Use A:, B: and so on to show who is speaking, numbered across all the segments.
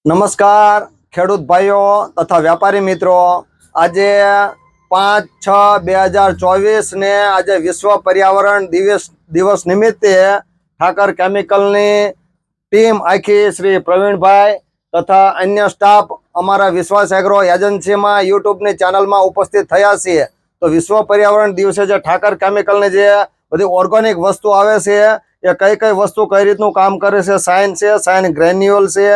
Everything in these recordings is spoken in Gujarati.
A: નમસ્કાર ખેડૂત ભાઈઓ તથા વ્યાપારી મિત્રો। આજે 5/6/2024 ને આજે વિશ્વ પર્યાવરણ દિવસ નિમિત્તે ઠાકર કેમિકલની ટીમ આખી શ્રી પ્રવીણભાઈ તથા અન્ય સ્ટાફ અમારા વિશ્વાસ એગ્રો એજન્સીમાં યુટ્યુબની ચેનલમાં ઉપસ્થિત થયા છીએ। તો વિશ્વ પર્યાવરણ દિવસે જે ઠાકર કેમિકલની જે બધી ઓર્ગેનિક વસ્તુ આવે છે એ કઈ કઈ વસ્તુ કઈ રીતનું કામ કરે છે, સાઇન છે, સાઇન ગ્રેન્યુઅલ છે,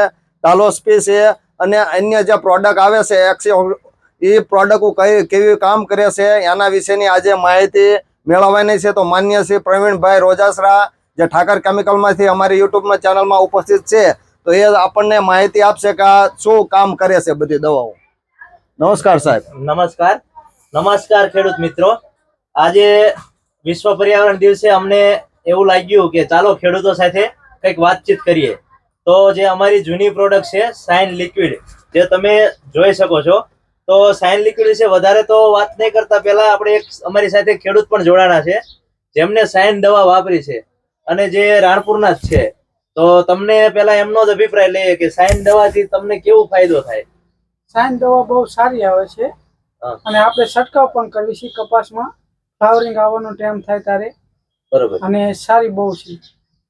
A: ટાલોસ્પી છે અને અન્ય જે પ્રોડક્ટ આવે છે એ પ્રોડક્ટ કેવી કામ કરે છે એના વિશેની આજે માહિતી મેળવવાની છે। તો માન્ય શ્રી પ્રવીણભાઈ રોજાસરા જે ઠાકર કેમિકલમાંથી અમારી યુટ્યુબના ચેનલમાં ઉપસ્થિત છે, તો એ આપણને માહિતી આપશે કે આ શું કામ કરે છે બધી દવાઓ। નમસ્કાર સાહેબ।
B: નમસ્કાર ખેડૂત મિત્રો। આજે વિશ્વ પર્યાવરણ દિવસે અમને એવું લાગ્યું કે ચાલો ખેડૂતો સાથે કંઈક વાતચીત કરીએ। તો જે અમારી જૂની પ્રોડક્ટ છે સાઇન લિક્વિડ, જે તમે જોઈ શકો છો, તો સાઇન લિક્વિડ વિશે વધારે તો વાત નહીં કરતા પહેલા આપણે એક અમારી સાથે ખેડૂત પણ જોડાણા છે જેમને સાઇન દવા વાપરી છે અને જે રાણપુરના જ છે। તો તમને પહેલા એમનો જ અભિપ્રાય લઈએ કે સાઇન દવાથી તમને કેવો ફાયદો થાય।
C: સાઇન દવા બહુ સારી આવે છે અને આપણે છંટકાવ પણ કરવી છે કપાસમાં, ફ્લાવરિંગ આવવાનો ટાઈમ થાય ત્યારે,
B: બરોબર,
C: અને સારી બહુ છે।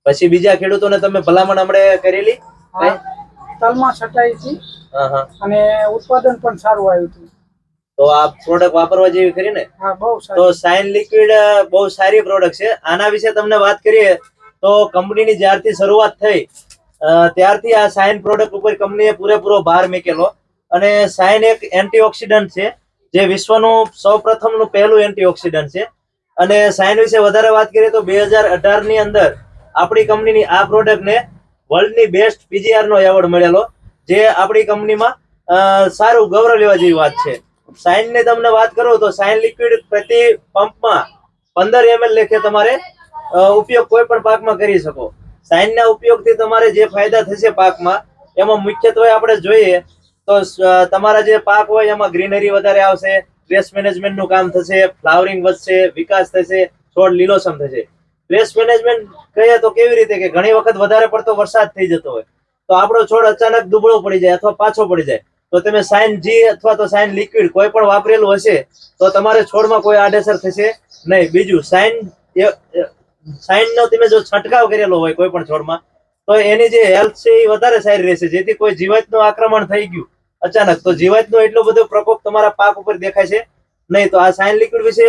B: પછી બીજા ખેડૂતોને તમે ભલામણ હમણે કરેલી?
C: તલમાં છટાઈ હતી અને ઉત્પાદન પણ સારું આવ્યું હતું।
B: તો આ પ્રોડક્ટ વાપરવા જેવી ખરી ને?
C: હા, બહુ
B: તો
C: સારી।
B: સાઇન લિક્વિડ બહુ સારી પ્રોડક્ટ છે। આના વિશે તમને વાત કરીએ તો કંપનીની જ્યારથી શરૂઆત થઈ ત્યારથી આ સાઇન પ્રોડક્ટ ઉપર કંપનીએ પૂરેપૂરો ભાર મૂકેલો। અને સાઇન એક એન્ટીઓક્સિડન્ટ છે, જે વિશ્વનું સૌપ્રથમનું પહેલું એન્ટીઓક્સિડન્ટ છે। અને સાઇન વિશે વધારે વાત કરીએ તો 2018 ની અંદર આપણી કંપનીની આ પ્રોડક્ટને વર્લ્ડની બેસ્ટ પીજીઆર નો એવોર્ડ મળેલો, જે આપણી કંપનીમાં સારું ગૌરવ લેવા જેવી વાત છે। સાઇન ની તમને વાત કરું તો સાઇન લિક્વિડ પ્રતિ પંપમાં 15 ml લેખે તમારે ઉપયોગ કોઈ પણ પાકમાં કરી શકો। સાઇન ના ઉપયોગથી તમારે જે ફાયદા થશે પાકમાં, એમાં મુખ્યત્વે આપણે જોઈએ તો તમારા જે પાક હોય એમાં ગ્રીનરી વધારે આવશે, સ્ટ્રેસ મેનેજમેન્ટ નું કામ થશે, ફ્લાવરિંગ વધશે, વિકાસ થશે, છોડ લીલોછમ થશે। સ્ટ્રેસ મેનેજમેન્ટ કહીએ તો કેવી રીતે કે ઘણી વખત વધારે પડતો વરસાદ થઈ જતો હોય તો આપણો છોડ અચાનક દુબળો પડી જાય અથવા પાછો પડી જાય, તો તમે સાઇન જી અથવા તો સાઇન લિક્વિડ કોઈ પણ વાપરેલું હશે તો તમારે છોડમાં કોઈ આડઅસર થશે નહીં। બીજું, સાઇન નો તમે જો છંટકાવ કરેલો હોય કોઈ પણ છોડમાં તો એની જે હેલ્થ છે એ વધારે સારી રહેશે, જેથી કોઈ જીવાતનું આક્રમણ થઈ ગયું અચાનક તો જીવાતનો એટલો બધો પ્રકોપ તમારા પાક ઉપર દેખાય છે નહીં। તો આ સાઇન લિક્વિડ વિશે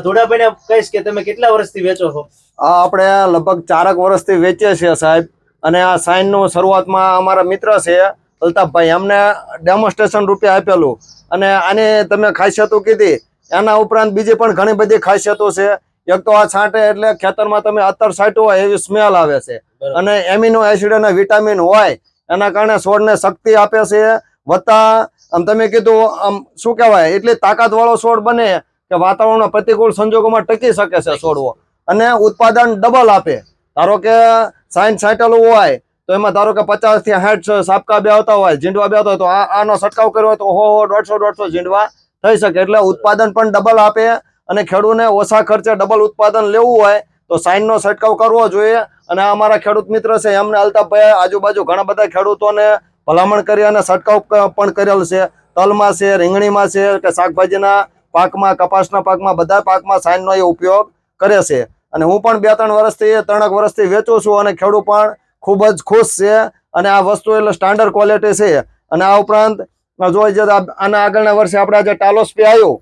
B: ધોડાભાઈને કહીશ કે તમે કેટલા વર્ષથી વેચો છો?
A: આ આપણે લગભગ 4 વર્ષથી વેચીએ છીએ સાહેબ। અને આ સાઇનનું શરૂઆતમાં અમારા મિત્ર છે અલ્તાફભાઈ, એમને ડેમોન્સ્ટ્રેશન રૂપે આપેલું અને આની તમે ખાસિયતો કીધી, એના ઉપરાંત બીજી પણ ઘણી બધી ખાસિયતો છે। એક તો આ છાંટે એટલે ખેતરમાં તમે અત્તર છાંટ્યું હોય એવી સ્મેલ આવે છે, અને એમિનો એસિડ અને વિટામિન હોય એના કારણે છોડને શક્તિ આપે છે। વત્તા આમ તમે કીધું આમ શું કહેવાય, એટલી તાકાતવાળો છોડ બને કે વાતાવરણના પ્રતિકૂળ સંજોગોમાં ટકી શકે છે છોડવો, અને ઉત્પાદન ડબલ આપે। ધારો કે સાઇન છાંટેલું હોય તો એમાં ધારો કે 50 થી 60 સાપકા બે આવતા હોય, ઝીંડવા બે આવતા હોય, તો આનો છંટકાવ કર્યો હોય તો 100 ઝીંડવા થઈ શકે। એટલે ઉત્પાદન પણ ડબલ આપે, અને ખેડૂતને ઓછા ખર્ચે ડબલ ઉત્પાદન લેવું હોય તો સાઇનનો છંટકાવ કરવો જોઈએ। અને અમારા ખેડૂત મિત્ર છે એમને અલ્તાફભાઈ આજુબાજુ ઘણા બધા ખેડૂતોને ભલામણ કરી અને છંટકાવ પણ કરેલ છે। તલમાં છે, રીંગણીમાં છે, કે શાકભાજીના પાકમાં, કપાસના પાકમાં, બધા પાકમાં સાઇનનો એ ઉપયોગ કરે છે। અને હું પણ 2-3 વર્ષથી વેચું છું અને ખેડૂત પણ ખૂબ જ ખુશ છે। અને આ વસ્તુ એટલે સ્ટાન્ડર્ડ ક્વોલિટી છે। અને આ ઉપરાંત જોઈ જતા આના આગળના વર્ષે આપણે જે ટાલોસ્પી આવ્યું,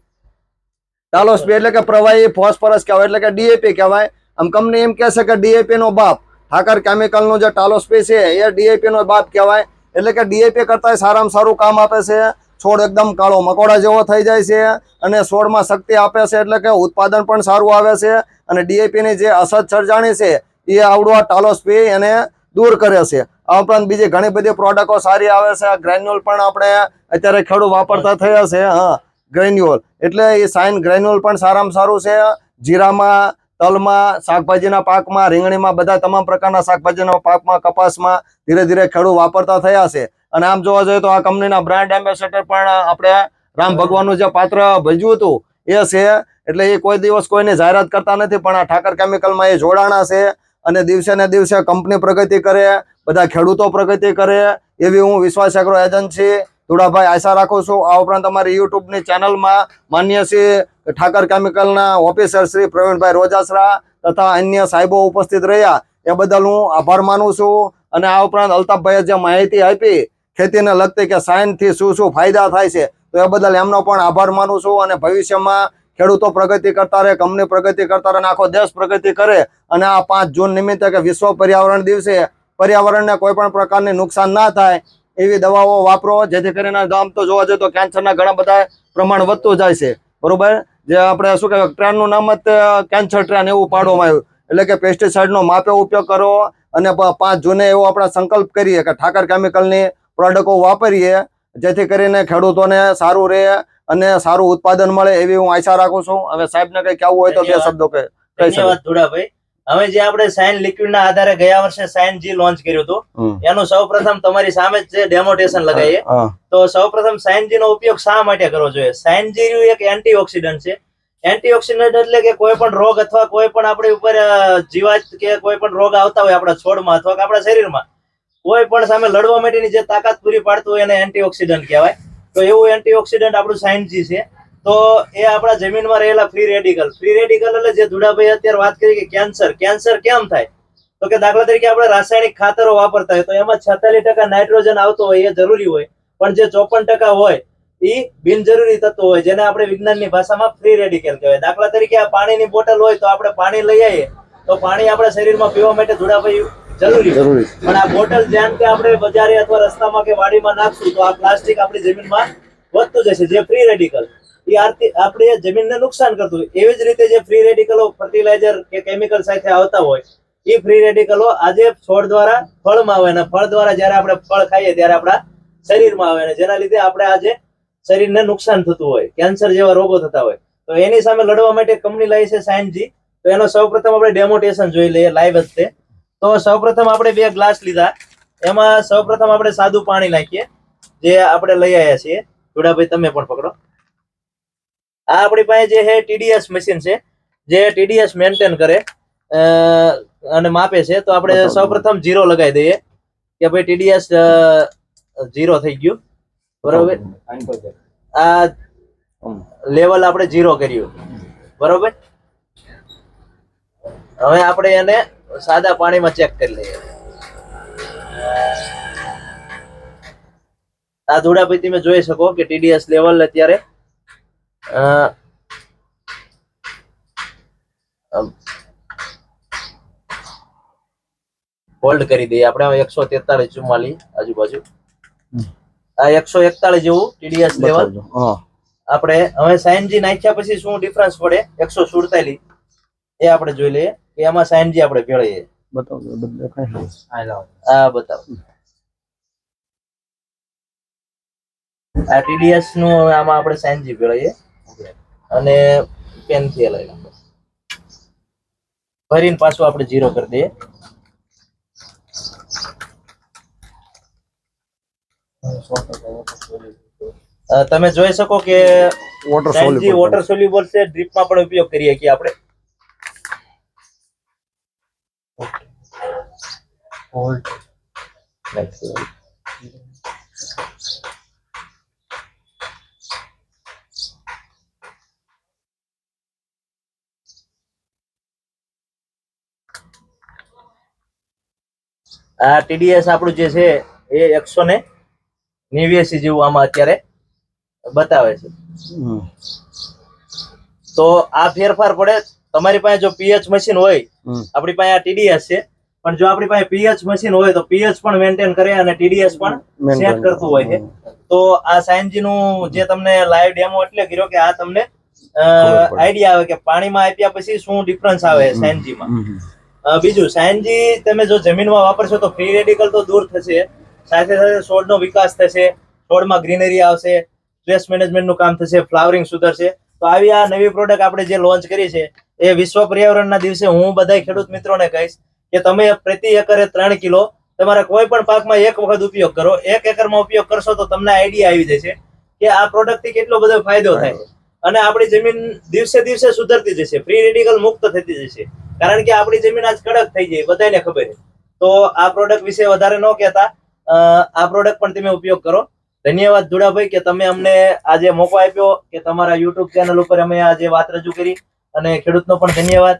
A: ટાલોસ્પી એટલે કે પ્રવાહી ફોસ્ફરસ કહેવાય, એટલે કે ડીએપી કહેવાય। આમ કંપની એમ કહે છે કે ડીએપી નો બાપ ઠાકર કેમિકલનું જે ટાલોસ્પી છે એ ડીએપી નો બાપ કહેવાય। એટલે કે ડીએપી કરતા સારામાં સારું કામ આપે છે। છોડ એકદમ કાળો મકોડા જેવો થઈ જાય છે અને છોડમાં શક્તિ આપે છે, એટલે કે ઉત્પાદન પણ સારું આવે છે। અને ડીએપી ની જે અસર સર્જાણી છે એ આવડું આ ટાલોસ્પી એને દૂર કરે છે। આ ઉપરાંત બીજી ઘણી બધી પ્રોડક્ટો સારી આવે છે। ગ્રેન્યુઅલ પણ આપણે અત્યારે ખેડૂત વાપરતા થયા છે। ગ્રેન્યુઅલ એટલે એ સાઇન ગ્રેન્યુઅલ પણ સારામાં સારું છે। જીરામાં, તલમાં, શાકભાજીના પાકમાં, રીંગણીમાં, બધા તમામ પ્રકારના શાકભાજીના પાકમાં, કપાસમાં ધીરે ધીરે ખેડૂત વાપરતા થયા છે। અને આમ જોવા જઈએ તો આ કંપનીના બ્રાન્ડ એમ્બેસેડર પણ આપણે રામ ભગવાનનું જે પાત્ર ભજવ્યું હતું એ છે। એટલે એ કોઈ દિવસ કોઈની જાહેરાત કરતા નથી, પણ આ ઠાકર કેમિકલમાં એ જોડાણા છે અને દિવસે ને દિવસે કંપની પ્રગતિ કરે, બધા ખેડૂતો પ્રગતિ કરે એવી હું વિશ્વાસ એગ્રો એજન્સી ધુડાભાઈ આશા રાખું છું. આ ઉપરાંત અમારી યુટ્યુબની ચેનલમાં માન્ય શ્રી ઠાકર કેમિકલના ઓફિસર શ્રી પ્રવીણભાઈ રોજાસરા તથા અન્ય સાહેબો ઉપસ્થિત રહ્યા એ બદલ હું આભાર માનું છું. અને આ ઉપરાંત અલ્તાફભાઈએ જે માહિતી આપી ખેતીને લગતી કે સાયન્સથી શું શું ફાયદા થાય છે તો એ બદલ એમનો પણ આભાર માનું છું. અને ભવિષ્યમાં ખેડૂતો પ્રગતિ કરતા રહે, કંપની પ્રગતિ કરતા રહે અને આખો દેશ પ્રગતિ કરે. અને આ 5 જૂન નિમિત્તે કે વિશ્વ પર્યાવરણ દિવસે પર્યાવરણને કોઈ પણ પ્રકારની નુકસાન ના થાય એવી દવાઓ વાપરો, જેથી કરીને આમ તો જોવા જઈએ તો કેન્સરના ઘણા બધા પ્રમાણ વધતું જાય છે. બરોબર, જે આપણે શું કહેવાય ટ્રેનનું નામ જ કેન્સર ટ્રેન એવું પાડવામાં આવ્યું. એટલે કે પેસ્ટિસાઇડનો માપે ઉપયોગ કરો અને 5 જૂને એવો આપણે સંકલ્પ કરીએ કે ઠાકર કેમિકલની પ્રોડક્ટો વાપરીએ, જેથી કરીને ખેડૂતોને સારું રહે અને સારું ઉત્પાદન મળે એવી હું આશા રાખું છું. હવે સાહેબને કઈ કહેવું હોય તો 2 શબ્દો કહી શકો.
B: ધન્યવાદ ધુડાભાઈ. હવે જે આપણે સાઇન લિક્વિડના આધારે ગયા વર્ષે સાઇન જી લોન્ચ કર્યું હતું એનું સૌપ્રથમ તમારી સામે જ છે ડેમોટેશન લગાવીએ. તો સૌપ્રથમ સાઇન જી નો ઉપયોગ શા માટે કરવો જોઈએ? સાઇન જી એક એન્ટીઓક્સિડન્ટ છે. એન્ટીઓક્સિડન્ટ એટલે કે કોઈ પણ રોગ અથવા કોઈ પણ આપણી ઉપર જીવાત કે કોઈ પણ રોગ આવતા હોય આપણા છોડમાં અથવા આપણા શરીરમાં કોઈ પણ સામે લડવા માટેની જે તાકાત પૂરી પાડતું હોય એને એન્ટીઓક્સિડન્ટ કહેવાય. તો એવું એન્ટીઓક્સિડન્ટ આપણું સાઇન જી છે. તો એ આપણા જમીનમાં રહેલા ફ્રી રેડિકલ એટલે જે ધુડાભાઈ અત્યારે વાત કરી કે કેન્સર કેમ થાય, તો કે દાખલા તરીકે આપણે રાસાયણિક ખાતરો વાપરતા હોય તો એમાં 46% નાઇટ્રોજન આવતો હોય એ જરૂરી હોય, પણ જે 54% હોય એ બિનજરૂરી તત્વો હોય જેને આપણે વિજ્ઞાનની ભાષામાં ફ્રી રેડિકલ કહેવાય. દાખલા તરીકે આ પાણીની બોટલ હોય તો આપણે પાણી લઈ આવીએ તો પાણી આપણા શરીરમાં પીવા માટે ધુડાભાઈ જરૂરી, પણ આ બોટલ જેમ કે આપણે બજારે અથવા રસ્તામાં કે વાડીમાં નાખશું તો આ પ્લાસ્ટિક આપણી જમીનમાં વધતું જશે, જે ફ્રી રેડિકલ એ આપણે જમીનને નુકસાન કરતું હોય. એવી જ રીતે જે ફ્રી રેડિકલો ફર્ટિલાઇઝર કે કેમિકલ સાથે આવતા હોય એ ફ્રી રેડિકલો આજે છોડ દ્વારા ફળમાં આવે અને ફળ દ્વારા જયારે આપણે ફળ ખાઈએ ત્યારે આપણા શરીરમાં આવે અને જેના લીધે આપણે આજે શરીરને નુકસાન થતું હોય, કેન્સર જેવા રોગો થતા હોય. તો એની સામે લડવા માટે કંપની લાવી છે સાયન્સ જી. તો એનો સૌપ્રથમ આપણે ડેમોટેશન જોઈ લઈએ લાઈવ જ તે. તો સૌપ્રથમ આપણે 2 ગ્લાસ લીધા, એમાં સૌપ્રથમ આપણે સાદું પાણી નાખીએ જે આપણે લઈ આવ્યા છીએ. ધુડાભાઈ તમે પણ પકડો. આ આપણી પાસે જે છે TDS મશીન છે જે TDS મેન્ટેન કરે અને માપે છે. તો આપણે સૌપ્રથમ 0 લગાવી દઈએ કે ભાઈ TDS 0 થઈ ગયું. બરોબર, આ લેવલ આપણે 0 કર્યું. બરોબર, હવે આપણે એને સાદા પાણીમાં ચેક કરી લઈએ. આ ધુડાભાઈ તમે જોઈ શકો કે TDS લેવલ અત્યારે હોલ્ડ કરી દઈએ આપણે 143-44 આજુબાજુ. આ 141 જેવું TDS લેવલ આપણે હવે સાઇનજી નાખ્યા પછી શું ડિફરન્સ પડે 147 એ આપણે જોઈ લઈએ કે એમાં સાઇનજી આપણે ભેળવીએ. હા બતાવો. આ TDS નું આમાં આપણે સાઇનજી ભેળવીએ અને પેન થી લઈ ભરીને પાછું આપણે 0 કરી દઈએ. તમે જોઈ શકો કે વોટર સોલ્યુબલ છે. ડ્રીપમાં પણ ઉપયોગ કરીએ કે આપણે આ TDS આપણું જે છે એ 189 જેવું આમાં અત્યારે બતાવે છે. તો આ ફેરફાર પડે. તમારી પાસે જો pH મશીન હોય, આપણી પાસે આ TDS છે, પણ જો આપણી પાસે pH મશીન હોય તો pH પણ મેન્ટેન કરે અને TDS પણ સેટ કરતું હોય છે. તો આ સાયન્સજી નું જે તમને લાઈવ ડેમો એટલે કર્યો કે આ તમને આઈડિયા આવે કે પાણીમાં આપ્યા પછી શું ડિફરન્સ આવે સાયન્સજી માં. બીજું સાયન્સજી તમે જો જમીનમાં વાપરશો તો ફ્રી રેડિકલ તો દૂર થશે, સાથે સાથે છોડનો વિકાસ થશે, છોડમાં ગ્રીનરી આવશે, સ્ટ્રેસ મેનેજમેન્ટનું કામ થશે, ફ્લાવરિંગ સુધરશે. તો આવી આ નવી પ્રોડક્ટ આપણે જે લોન્ચ કરી છે એ વિશ્વ પર્યાવરણના દિવસે હું બધા ખેડૂત મિત્રોને કહીશ કે તમે પ્રતિ એકરે 3 કિલો તમારા કોઈ પણ પાકમાં એક વખત ઉપયોગ કરો. 1 એકરમાં ઉપયોગ કરશો તો તમને આઈડિયા આવી જશે કે આ પ્રોડક્ટ થી કેટલો બધો ફાયદો થાય અને આપણી જમીન દિવસે દિવસે સુધરતી જશે, ફ્રી રેડિકલ મુક્ત થતી જશે. કારણ કે આપણી જમીન આજ કડક થઈ જાય, બધાને ખબર છે. તો આ પ્રોડક્ટ વિશે વધારે ન કહેતા, આ પ્રોડક્ટ પણ તમે ઉપયોગ કરો. ધન્યવાદ ધુડાભાઈ કે તમે અમને આજે મોકો આપ્યો કે તમારા યુટ્યુબ ચેનલ ઉપર અમે આજે વાત રજૂ કરી, અને ખેડૂતનો પણ ધન્યવાદ.